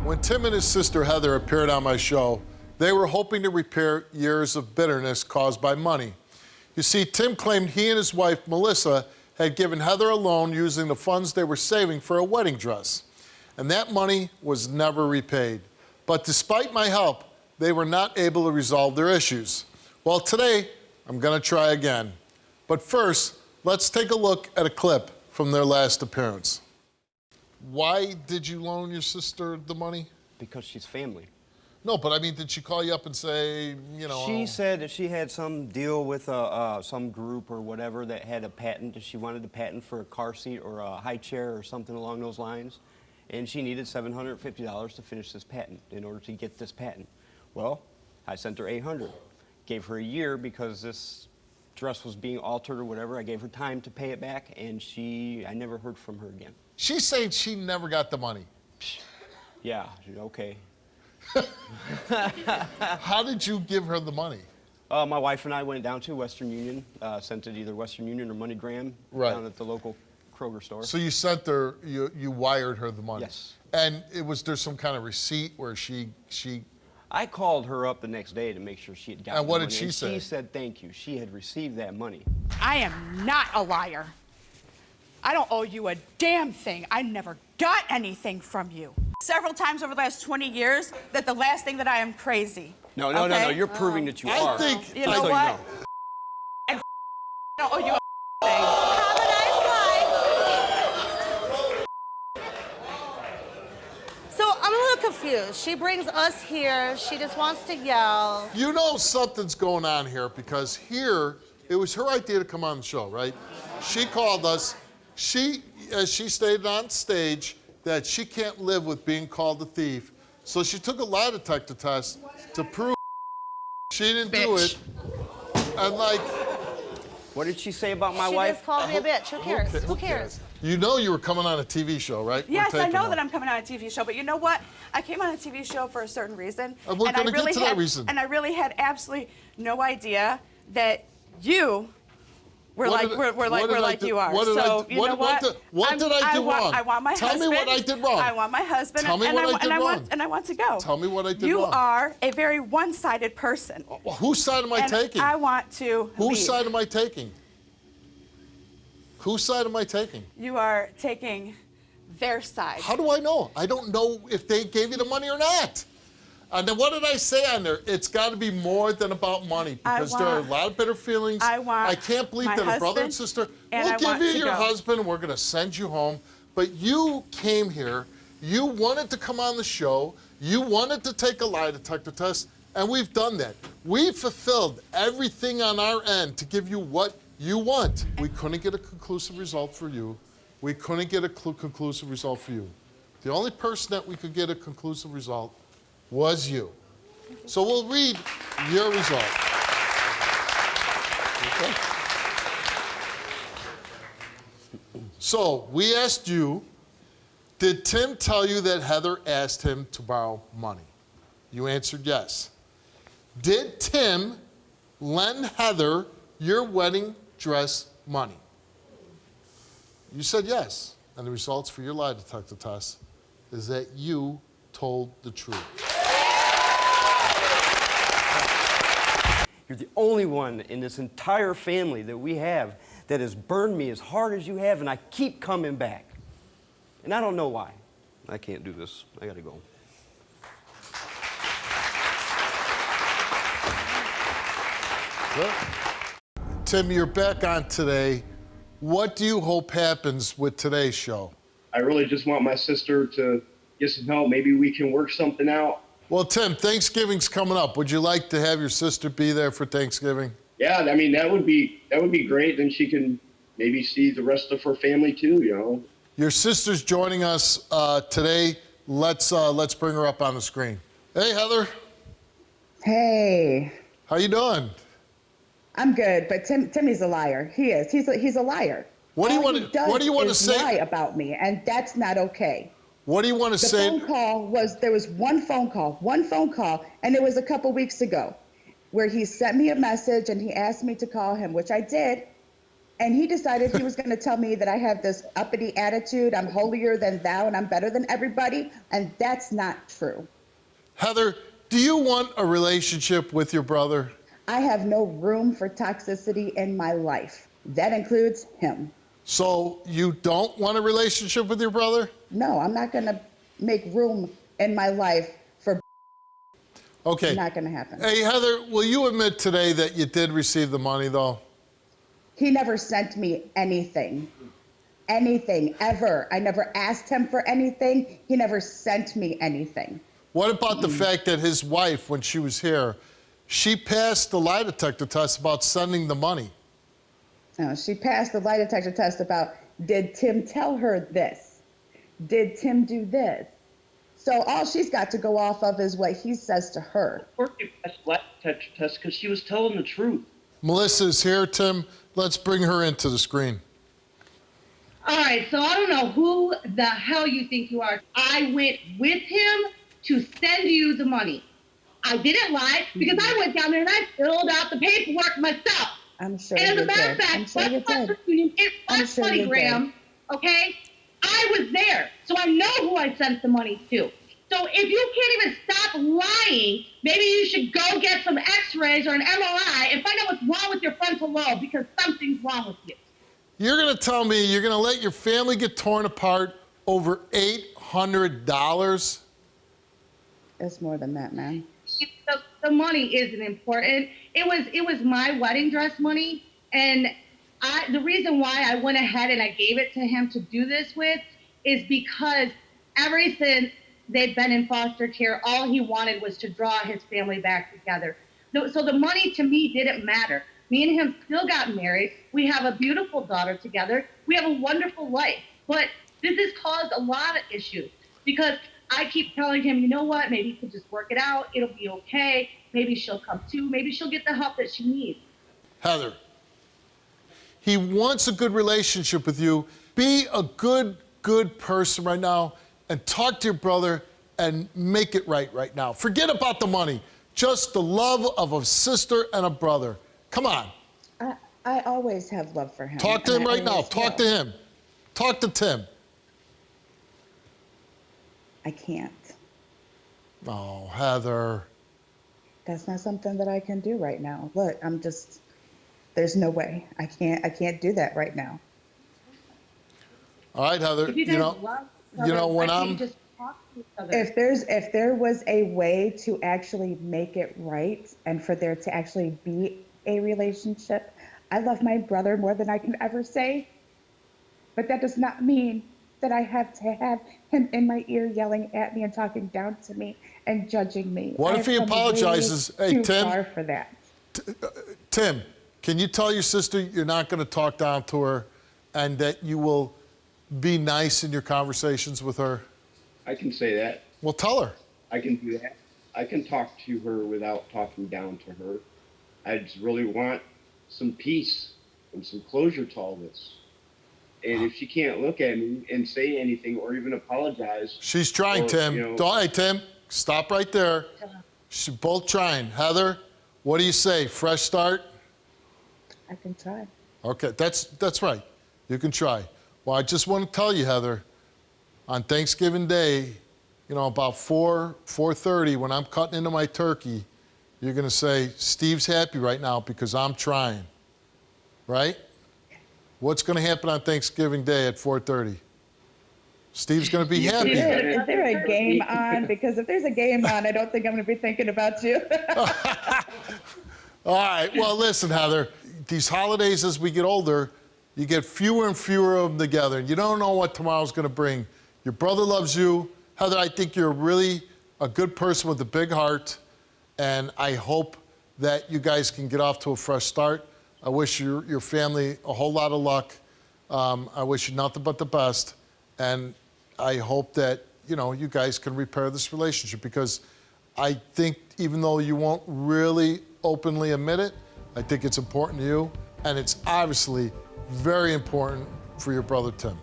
When Tim and his sister Heather appeared on my show, they were hoping to repair years of bitterness caused by money. You see, Tim claimed he and his wife, Melissa, had given Heather a loan using the funds they were saving for a wedding dress. And that money was never repaid. But despite my help, they were not able to resolve their issues. Well, today, I'm gonna try again. But first, let's take a look at a clip from their last appearance. Why did you loan your sister the money? Because she's family. No, but I mean, did she call you up and say, you know... She said that she had some deal with some group or whatever that had a patent. She wanted a patent for a car seat or a high chair or something along those lines. And she needed $750 to finish this patent in order to get this patent. Well, I sent her $800. Gave her a year because this dress was being altered or whatever. I gave her time to pay it back, and I never heard from her again. She's saying she never got the money. Yeah, okay. How did you give her the money? My wife and I went down to Western Union, sent it either Western Union or MoneyGram down at the local Kroger store. So you sent her, you wired her the money? Yes. And there some kind of receipt where she... I called her up the next day to make sure she had gotten And what the did money, she say? She said thank you. She had received that money. I am not a liar. I don't owe you a damn thing. I never got anything from you. Several times over the last 20 years that the last thing that I am crazy. No, you're proving that you are. I think... You know what? I don't owe you a thing. Have a nice life. So I'm a little confused. She brings us here. She just wants to yell. You know something's going on here because here, it was her idea to come on the show, right? She called us. She stated on stage that she can't live with being called a thief. So she took a lie detector test to prove she didn't do it. And like... What did she say about my She wife? just called me a bitch. Who cares? Who cares? You know you were coming on a TV show, right? Yes, I know that I'm coming on a TV show, but you know what? I came on a TV show for a certain reason. And we're going to get to that reason. And I really had absolutely no idea that you were like you are. So you know what? What did I do wrong? I want my husband. Tell me what I did wrong. I want my husband. Tell me what I did wrong. And I want to go. Tell me what I did You wrong. are a very one-sided person. Well, whose side am I taking? I want to Whose leave. side am I taking? Whose side am I taking? You are taking their side. How do I know? I don't know if they gave you the money or not. And then what did I say on there? It's got to be more than about money because there are a lot of bitter feelings. I can't believe that a brother and sister will give you your husband and we're going to send you home. But you came here. You wanted to come on the show. You wanted to take a lie detector test, and we've done that. We've fulfilled everything on our end to give you what you want. We couldn't get a conclusive result for you. We couldn't get a conclusive result for you. The only person that we could get a conclusive result was you. So we'll read your result. Okay. So we asked you, did Tim tell you that Heather asked him to borrow money? You answered yes. Did Tim lend Heather your wedding dress money? You said yes. And the results for your lie detector test is that you told the truth. You're the only one in this entire family that we have that has burned me as hard as you have, and I keep coming back. And I don't know why. I can't do this. I gotta go. Well, Tim, you're back on today. What do you hope happens with today's show? I really just want my sister to get some help. Maybe we can work something out. Well, Tim, Thanksgiving's coming up. Would you like to have your sister be there for Thanksgiving? Yeah, I mean, that would be great. Then she can maybe see the rest of her family too, you know. Your sister's joining us today. Let's bring her up on the screen. Hey, Heather. Hey. How you doing? I'm good, but Timmy's a liar. He is. He's a liar. What do you want to say? Lie about me, and that's not okay. What do you want to say? The phone call was, there was one phone call, and it was a couple weeks ago, where he sent me a message and he asked me to call him, which I did, And he decided he was going to tell me that I have this uppity attitude, I'm holier than thou, and I'm better than everybody, and that's not true. Heather, do you want a relationship with your brother? I have no room for toxicity in my life. That includes him. So you don't want a relationship with your brother? No, I'm not going to make room in my life for Okay. It's not going to happen. Hey, Heather, will you admit today that you did receive the money, though? He never sent me anything. Anything, ever. I never asked him for anything. He never sent me anything. What about the fact that his wife, when she was here, she passed the lie detector test about sending the money? No, she passed the lie detector test about, did Tim tell her this? Did Tim do this? So all she's got to go off of is what he says to her. Of course you passed the lie detector test because she was telling the truth. Melissa's here, Tim. Let's bring her into the screen. All right, so I don't know who the hell you think you are. I went with him to send you the money. I didn't lie because I went down there and I filled out the paperwork myself. I'm sure And you as a matter did. of fact, I'm sure you did. it I'm was sure you MoneyGram, okay? I was there, so I know who I sent the money to. So if you can't even stop lying, maybe you should go get some x-rays or an MRI and find out what's wrong with your frontal lobe because something's wrong with you. You're going to tell me you're going to let your family get torn apart over $800? It's more than that, man. The money isn't important. It was my wedding dress money, and the reason why I went ahead and I gave it to him to do this with is because ever since they've been in foster care, all he wanted was to draw his family back together. So the money to me didn't matter. Me and him still got married. We have a beautiful daughter together. We have a wonderful life. But this has caused a lot of issues because I keep telling him, you know what, maybe you could just work it out. It'll be okay. Maybe she'll come to. Maybe she'll get the help that she needs. Heather, he wants a good relationship with you. Be a good person right now and talk to your brother and make it right now. Forget about the money. Just the love of a sister and a brother. Come on. I always have love for him. Talk to him right now. Always Talk will. to him. Talk to Tim. I can't. Oh, Heather. That's not something that I can do right now. Look, there's no way. I can't do that right now. All right, Heather. If you guys love each other, when why can't I'm you just talk to each other? If there was a way to actually make it right and for there to actually be a relationship, I love my brother more than I can ever say. But that does not mean that I have to have him in my ear yelling at me and talking down to me and judging me. What if he apologizes? Hey, too Tim. far for that. Tim, can you tell your sister you're not going to talk down to her and that you will be nice in your conversations with her? I can say that. Well, tell her. I can do that. I can talk to her without talking down to her. I just really want some peace and some closure to all this. And if she can't look at me and say anything or even apologize. She's trying, Tim. Hey, Tim, stop right there. She's both trying. Heather, what do you say? Fresh start? I can try. Okay, that's right. You can try. Well, I just want to tell you, Heather, on Thanksgiving Day, about 4:30, when I'm cutting into my turkey, you're going to say, Steve's happy right now because I'm trying. Right? What's going to happen on Thanksgiving Day at 4:30? Steve's going to be happy. Is there a game on? Because if there's a game on, I don't think I'm going to be thinking about you. All right. Well, listen, Heather, these holidays as we get older, you get fewer and fewer of them together. You don't know what tomorrow's going to bring. Your brother loves you. Heather, I think you're really a good person with a big heart, and I hope that you guys can get off to a fresh start. I wish your family a whole lot of luck. I wish you nothing but the best. And I hope that, you guys can repair this relationship because I think even though you won't really openly admit it, I think it's important to you. And it's obviously very important for your brother, Tim.